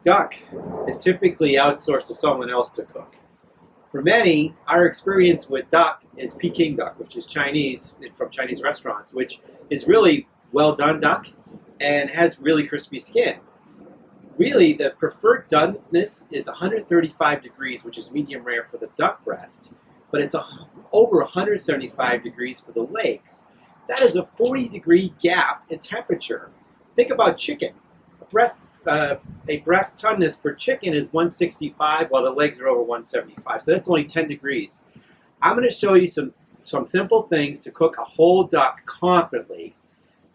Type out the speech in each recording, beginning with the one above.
Duck is typically outsourced to someone else to cook. For many, our experience with duck is Peking duck, which is Chinese, from Chinese restaurants, which is really well done duck and has really crispy skin. Really, the preferred doneness is 135 degrees, which is medium rare for the duck breast, but it's over 175 degrees for the legs. That is a 40-degree gap in temperature. Think about chicken. A breast toneness for chicken is 165, while the legs are over 175. So that's only 10 degrees. I'm going to show you some simple things to cook a whole duck confidently,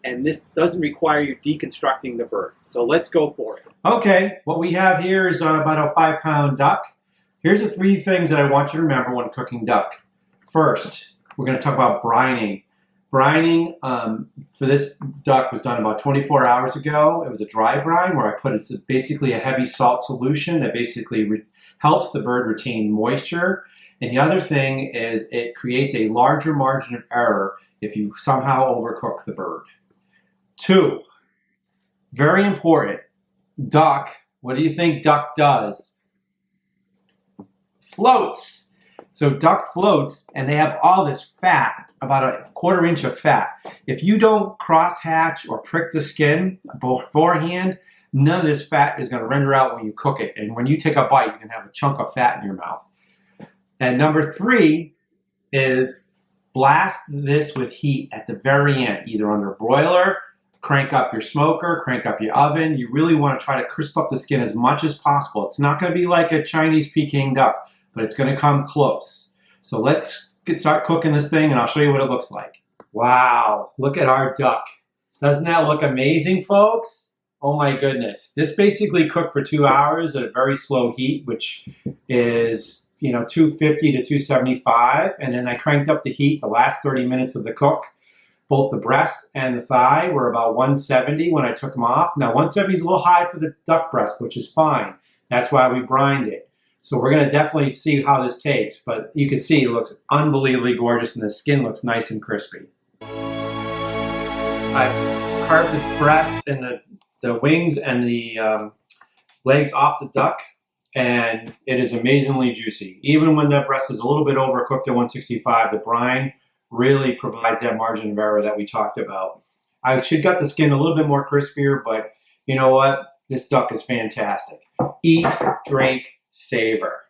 and this doesn't require you deconstructing the bird. So let's go for it. Okay, what we have here is about a 5-pound duck. Here's the 3 things that I want you to remember when cooking duck. First, we're going to talk about brining. Brining for this duck was done about 24 hours ago. It was a dry brine where I put it's basically a heavy salt solution that basically helps the bird retain moisture. And the other thing is it creates a larger margin of error if you somehow overcook the bird. 2, very important, duck, what do you think duck does? Floats. So duck floats, and they have all this fat, about a 1/4 inch of fat. If you don't cross-hatch or prick the skin beforehand, none of this fat is going to render out when you cook it. And when you take a bite, you can have a chunk of fat in your mouth. And number 3 is blast this with heat at the very end, either under a broiler, crank up your smoker, crank up your oven. You really want to try to crisp up the skin as much as possible. It's not going to be like a Chinese Peking duck, but it's going to come close. So let's start cooking this thing, and I'll show you what it looks like. Wow, look at our duck. Doesn't that look amazing, folks? Oh my goodness. This basically cooked for 2 hours at a very slow heat, which is 250 to 275. And then I cranked up the heat the last 30 minutes of the cook. Both the breast and the thigh were about 170 when I took them off. Now 170 is a little high for the duck breast, which is fine. That's why we brined it. So we're going to definitely see how this tastes, but you can see it looks unbelievably gorgeous and the skin looks nice and crispy. I've carved the breast and the wings and the legs off the duck, and it is amazingly juicy. Even when that breast is a little bit overcooked at 165, the brine really provides that margin of error that we talked about. I should gut the skin a little bit more crispier, but you know what? This duck is fantastic. Eat, drink, savor.